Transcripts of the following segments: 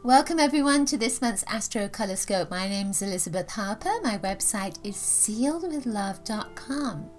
Welcome everyone to this month's Astrocolorscope. My name's Elizabeth Harper. My website is sealedwithlove.com.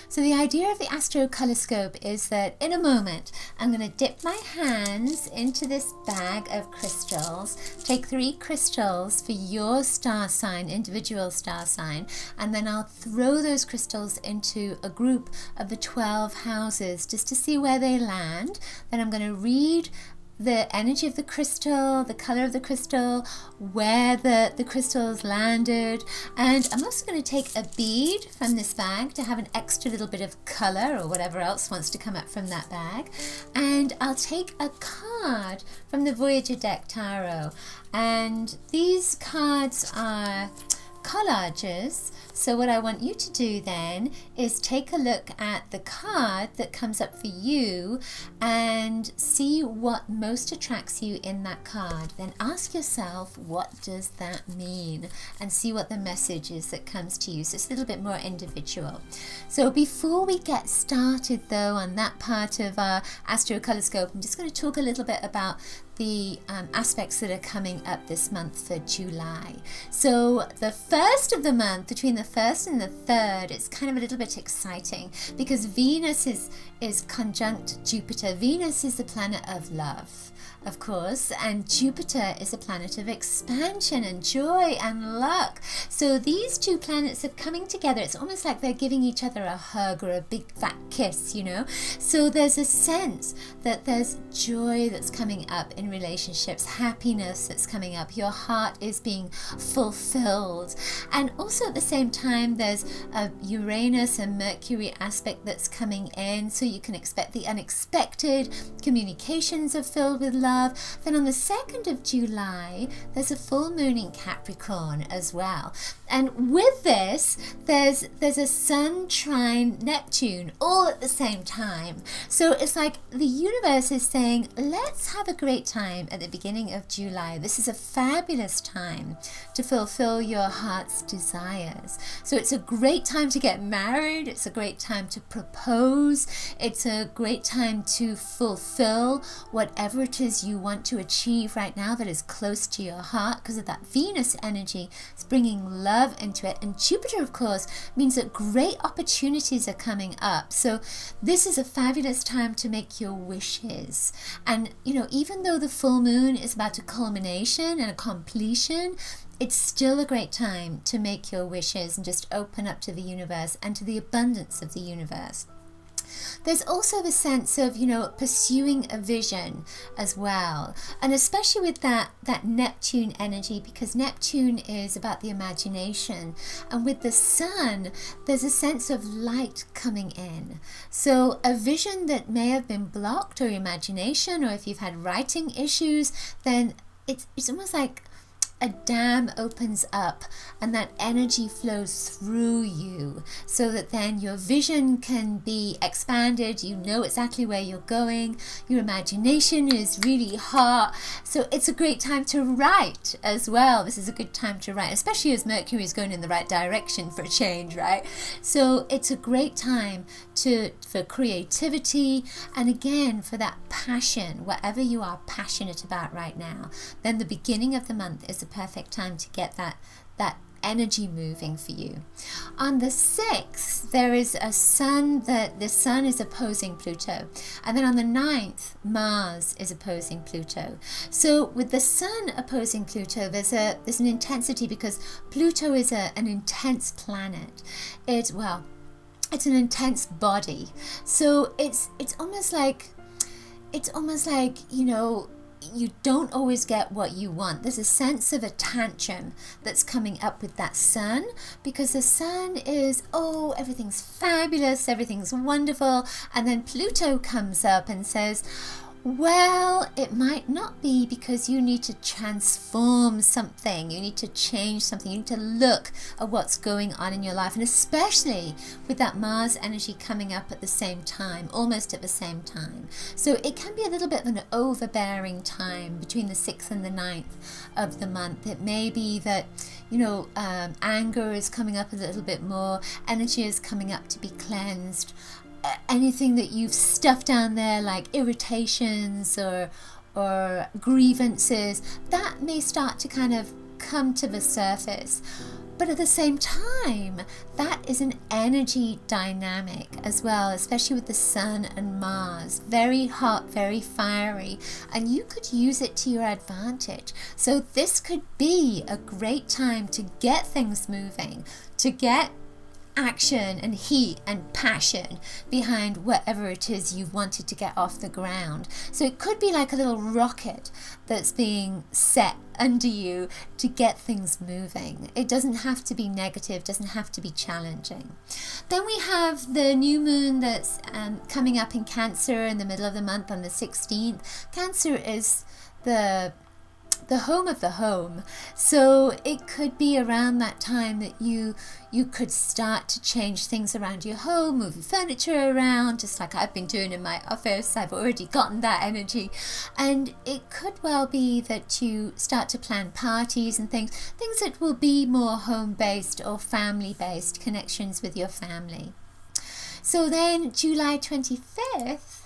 So the idea of the Astrocolorscope is that in a moment I'm going to dip my hands into this bag of crystals, take 3 crystals for your star sign, individual star sign, and then I'll throw those crystals into a group of the 12 houses just to see where they land. Then I'm going to read the energy of the crystal, the color of the crystal, where the crystals landed, and I'm also going to take a bead from this bag to have an extra little bit of color or whatever else wants to come up from that bag, and I'll take a card from the Voyager deck tarot, and these cards are collages. So what I want you to do then is take a look at the card that comes up for you and see what most attracts you in that card. Then ask yourself, what does that mean? And see what the message is that comes to you. So it's a little bit more individual. So before we get started though on that part of our Astrocolorscope, I'm just going to talk a little bit about the aspects that are coming up this month for July. So the first of the month, between the 1st and the 3rd, it's kind of a little bit exciting because Venus is conjunct Jupiter. Venus is the planet of love, of course, and Jupiter is a planet of expansion and joy and luck. So these two planets are coming together. It's almost like they're giving each other a hug or a big fat kiss, you know. So there's a sense that there's joy that's coming up in relationships, happiness that's coming up. Your heart is being fulfilled. And also at the same time, there's a Uranus and Mercury aspect that's coming in. So you can expect the unexpected. Communications are filled with love. Then on the 2nd of July, there's a full moon in Capricorn as well. And with this, there's a Sun trine Neptune all at the same time. So it's like the universe is saying, let's have a great time at the beginning of July. This is a fabulous time to fulfill your heart's desires. So it's a great time to get married. It's a great time to propose. It's a great time to fulfill whatever it is you want to achieve right now that is close to your heart, because of that Venus energy. It's bringing love into it. And Jupiter, of course, means that great opportunities are coming up. So this is a fabulous time to make your wishes. And, you know, even though the full moon is about a culmination and a completion, it's still a great time to make your wishes and just open up to the universe and to the abundance of the universe. There's also the sense of, you know, pursuing a vision as well. And especially with that Neptune energy, because Neptune is about the imagination. And with the Sun, there's a sense of light coming in. So a vision that may have been blocked, or imagination, or if you've had writing issues, then it's almost like a dam opens up and that energy flows through you so that then your vision can be expanded. You know exactly where you're going. Your imagination is really hot. So it's a great time to write as well. This is a good time to write, especially as Mercury is going in the right direction for a change, right? So it's a great time for creativity, and again for that passion, whatever you are passionate about right now. Then the beginning of the month is a perfect time to get that energy moving for you. On the 6th, there is a sun that the Sun is opposing Pluto, and then on the 9th, Mars is opposing Pluto. So with the Sun opposing Pluto, there's an intensity, because Pluto is an intense planet. It's an intense body. So it's almost like, you know, you don't always get what you want. There's a sense of a tantrum that's coming up with that Sun, because the Sun is, oh, everything's fabulous, everything's wonderful, and then Pluto comes up and says, well, it might not be, because you need to transform something. You need to change something. You need to look at what's going on in your life. And especially with that Mars energy coming up at the same time, almost at the same time. So it can be a little bit of an overbearing time between the 6th and the 9th of the month. It may be that, you know, anger is coming up a little bit more. Energy is coming up to be cleansed. Anything that you've stuffed down there, like irritations or or grievances, that may start to kind of come to the surface. But at the same time, that is an energy dynamic as well, especially with the Sun and Mars. Very hot, very fiery, and you could use it to your advantage. So this could be a great time to get things moving, to get action and heat and passion behind whatever it is you've wanted to get off the ground. So it could be like a little rocket that's being set under you to get things moving. It doesn't have to be negative, doesn't have to be challenging. Then we have the new moon that's coming up in Cancer in the middle of the month on the 16th. Cancer is the home of the home, so it could be around that time that you could start to change things around your home, move your furniture around, just like I've been doing in my office. I've already gotten that energy, and it could well be that you start to plan parties and things that will be more home-based or family-based, connections with your family. So then July 25th,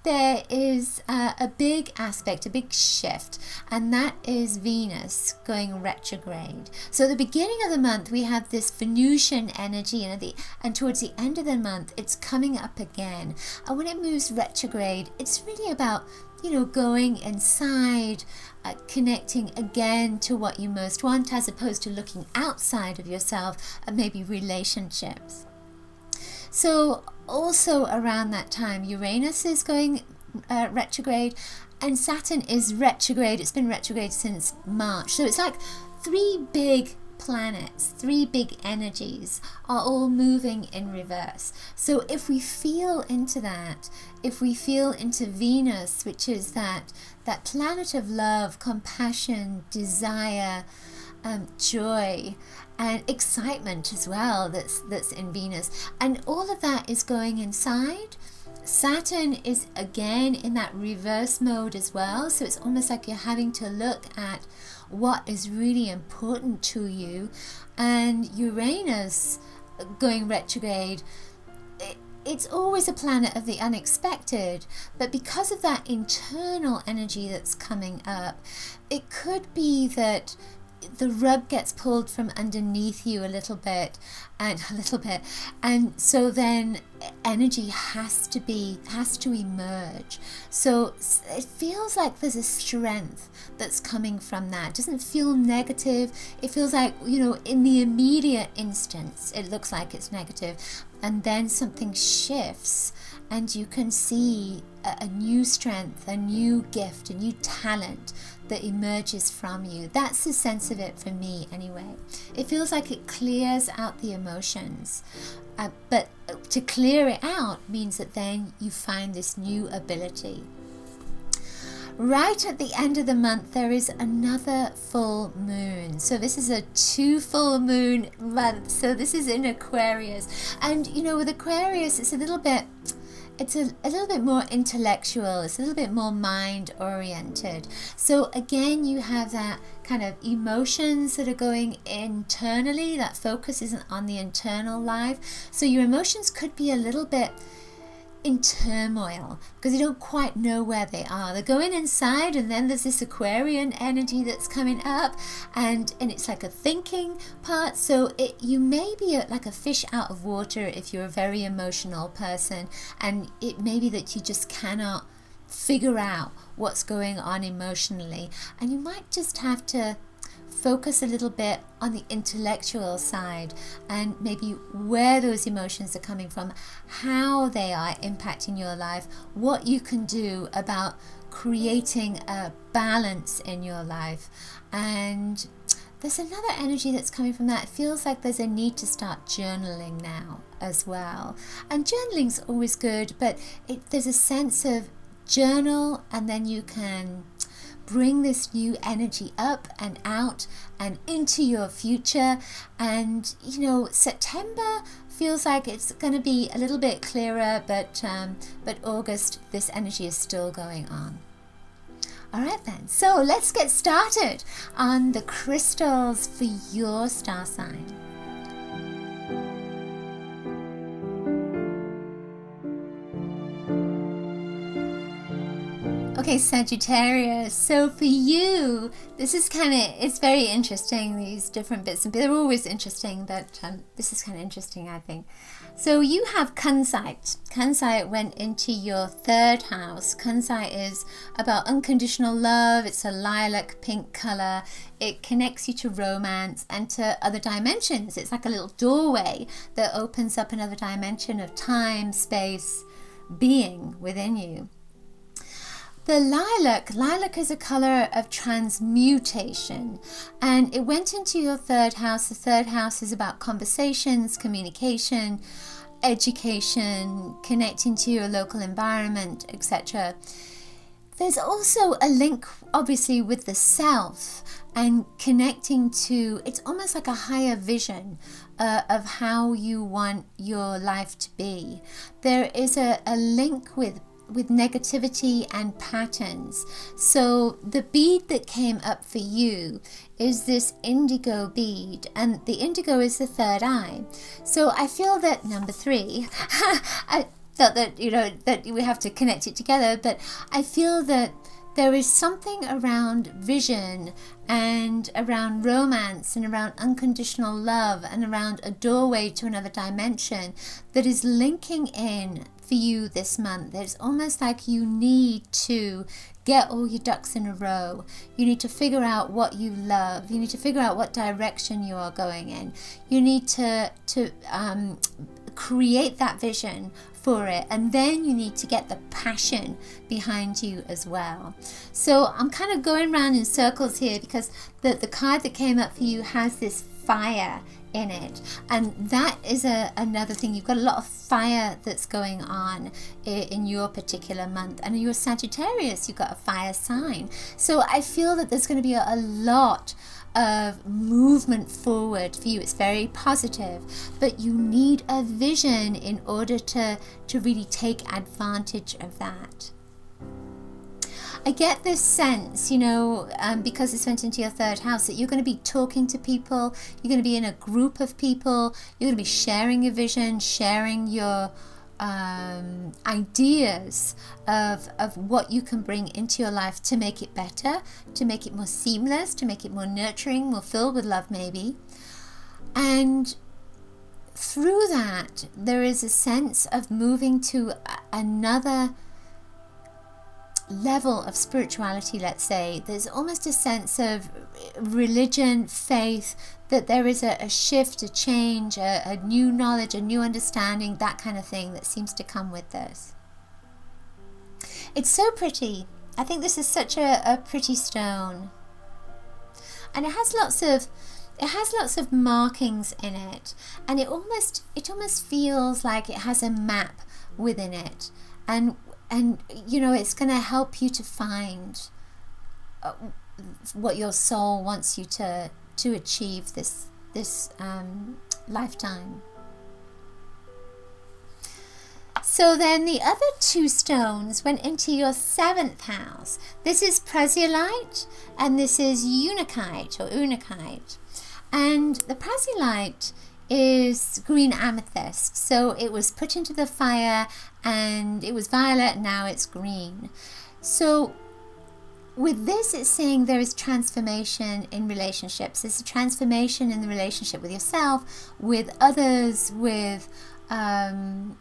there is a big aspect, a big shift, and that is Venus going retrograde. So at the beginning of the month, we have this Venusian energy, and towards the end of the month, it's coming up again. And when it moves retrograde, it's really about, going inside, connecting again to what you most want, as opposed to looking outside of yourself and maybe relationships. So also around that time, Uranus is going retrograde, and Saturn is retrograde. It's been retrograde since March. So it's like three big planets, three big energies are all moving in reverse. So if we feel into that, if we feel into Venus, which is that planet of love, compassion, desire, joy, and excitement as well, that's in Venus, and all of that is going inside. Saturn is again in that reverse mode as well, so it's almost like you're having to look at what is really important to you. And Uranus going retrograde, it's always a planet of the unexpected, but because of that internal energy that's coming up, it could be that the rug gets pulled from underneath you a little bit, and so then energy has to emerge. So it feels like there's a strength that's coming from that. It doesn't feel negative. It feels like, in the immediate instance, it looks like it's negative, and then something shifts, and you can see a new strength, a new gift, a new talent that emerges from you. That's the sense of it for me anyway. It feels like it clears out the emotions, but to clear it out means that then you find this new ability. Right at the end of the month, there is another full moon. So this is a 2 full moon month. So this is in Aquarius, and with Aquarius, it's a little bit more intellectual. It's a little bit more mind oriented. So again, you have that kind of emotions that are going internally. That focus isn't on the internal life. So your emotions could be a little bit in turmoil because you don't quite know where they are. They're going inside, and then there's this Aquarian energy that's coming up, and it's like a thinking part. So you may be like a fish out of water if you're a very emotional person, and it may be that you just cannot figure out what's going on emotionally, and you might just have to focus a little bit on the intellectual side and maybe where those emotions are coming from, how they are impacting your life, what you can do about creating a balance in your life. And there's another energy that's coming from that. It feels like there's a need to start journaling now as well. And journaling's always good, but there's a sense of journal, and then you can bring this new energy up and out and into your future. And September feels like it's going to be a little bit clearer, but August, this energy is still going on. All right then, so let's get started on the crystals for your star sign. Okay, Sagittarius. So for you, this is it's very interesting, these different bits. And they're always interesting, but this is kind of interesting, I think. So you have Kunzite. Kunzite went into your third house. Kunzite is about unconditional love. It's a lilac pink color. It connects you to romance and to other dimensions. It's like a little doorway that opens up another dimension of time, space, being within you. The lilac is a color of transmutation, and it went into your third house. The third house is about conversations, communication, education, connecting to your local environment, etc. There's also a link, obviously, with the self and connecting to, it's almost like a higher vision of how you want your life to be. There is a link with negativity and patterns. So the bead that came up for you is this indigo bead, and the indigo is the third eye. So I feel that number 3, I felt that, that we have to connect it together, but I feel that there is something around vision and around romance and around unconditional love and around a doorway to another dimension that is linking in for you this month. It's almost like you need to get all your ducks in a row. You need to figure out what you love. You need to figure out what direction you are going in. You need to create that vision for it, and then you need to get the passion behind you as well. So I'm kind of going around in circles here because the card that came up for you has this fire in it, and that is another thing. You've got a lot of fire that's going on in your particular month, and you're Sagittarius, you've got a fire sign. So I feel that there's going to be a lot of movement forward for you. It's very positive, but you need a vision in order to really take advantage of that. I get this sense, because this went into your third house, that you're going to be talking to people, you're going to be in a group of people, you're going to be sharing your vision, sharing your ideas of what you can bring into your life to make it better, to make it more seamless, to make it more nurturing, more filled with love maybe. And through that, there is a sense of moving to another level of spirituality, let's say. There's almost a sense of religion, faith, that there is a shift, a change, a new knowledge, a new understanding, that kind of thing that seems to come with this. It's so pretty. I think this is such a pretty stone, and it has lots of markings in it, and it almost feels like it has a map within it, and it's going to help you to find what your soul wants you to achieve this lifetime. So then the other 2 stones went into your 7th house. This is Prasiolite and this is Unakite or Unakite. And the Prasiolite is green amethyst. So it was put into the fire and it was violet, now it's green. So with this, it's saying there is transformation in relationships. There's a transformation in the relationship with yourself, with others, with that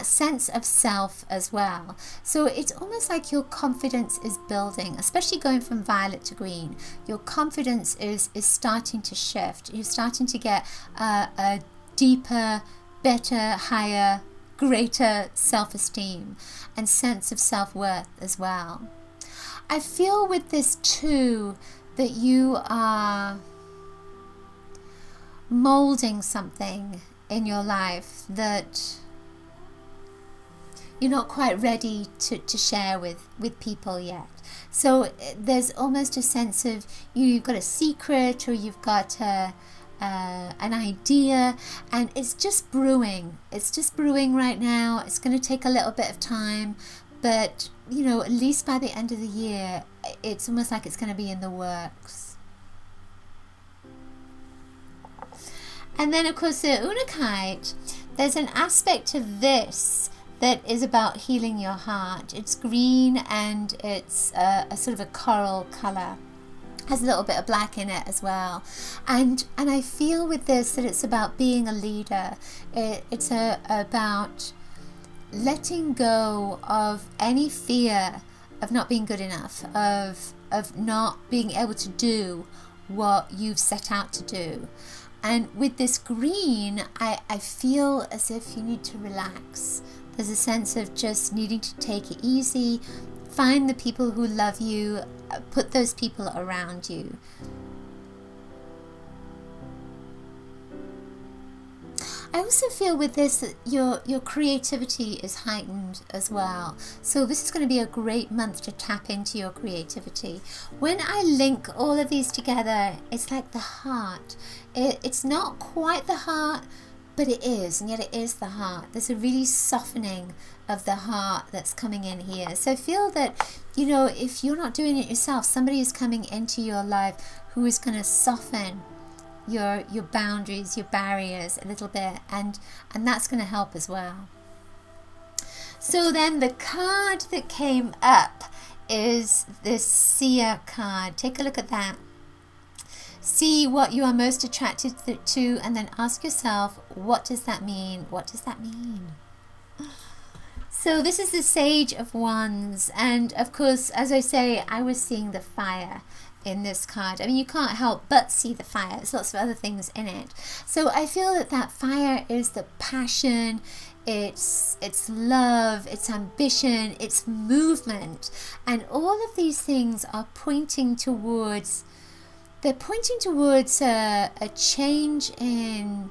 sense of self as well. So it's almost like your confidence is building, especially going from violet to green. Your confidence is starting to shift. You're starting to get a deeper, better, higher, greater self-esteem and sense of self-worth as well. I feel with this too that you are molding something in your life that you're not quite ready to share with people yet. So there's almost a sense of you've got a secret, or you've got an idea, and it's just brewing. It's just brewing right now. It's going to take a little bit of time, but at least by the end of the year, it's almost like it's going to be in the works. And then, of course, the Unakite, there's an aspect of this that is about healing your heart. It's green and it's a sort of a coral color. Has a little bit of black in it as well, and I feel with this that it's about being a leader. It's about letting go of any fear of not being good enough, of not being able to do what you've set out to do. And with this green, I feel as if you need to relax. There's a sense of just needing to take it easy, find the people who love you, put those people around you. I also feel with this that your creativity is heightened as well. So this is going to be a great month to tap into your creativity. When I link all of these together, it's like the heart. It's not quite the heart, but it is, and yet it is the heart. There's a really softening of the heart that's coming in here. So feel that, you know, if you're not doing it yourself, somebody is coming into your life who is going to soften your boundaries, your barriers a little bit, and that's going to help as well. So then the card that came up is this Seer card. Take a look at that. See what you are most attracted to, and then ask yourself, what does that mean? What does that mean? So this is the Sage of Wands, and of course, as I say, I was seeing the fire in this card. I mean, you can't help but see the fire. There's lots of other things in it. So I feel that fire is the passion, it's love, it's ambition, it's movement, and all of these things are pointing towards a change in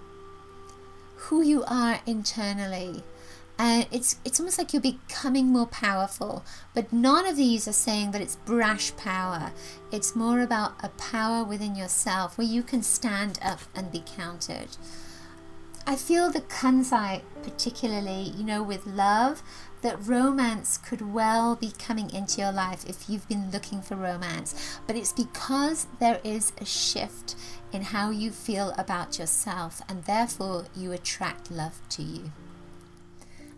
who you are internally. And it's almost like you're becoming more powerful, but none of these are saying that it's brash power. It's more about a power within yourself where you can stand up and be counted. I feel the Kunzite, particularly, you know, with love, that romance could well be coming into your life if you've been looking for romance. But it's because there is a shift in how you feel about yourself, and therefore you attract love to you.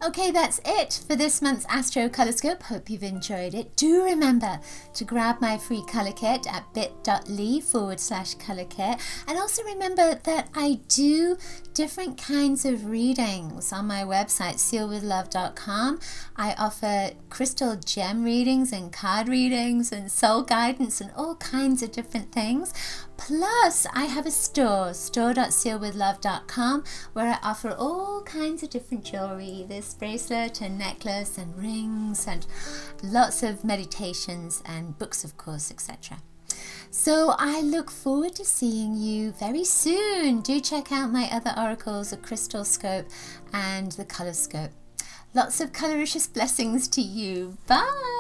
Okay, that's it for this month's Astrocolorscope. Hope you've enjoyed it. Do remember to grab my free colour kit at bit.ly/colour kit. And also remember that I do different kinds of readings on my website, sealwithlove.com. I offer crystal gem readings and card readings and soul guidance and all kinds of different things. Plus, I have a store.sealwithlove.com, where I offer all kinds of different jewelry, this bracelet and necklace and rings and lots of meditations and books, of course, etc. So I look forward to seeing you very soon. Do check out my other oracles, the Crystalscope and the Colorscope. Lots of coloricious blessings to you. Bye!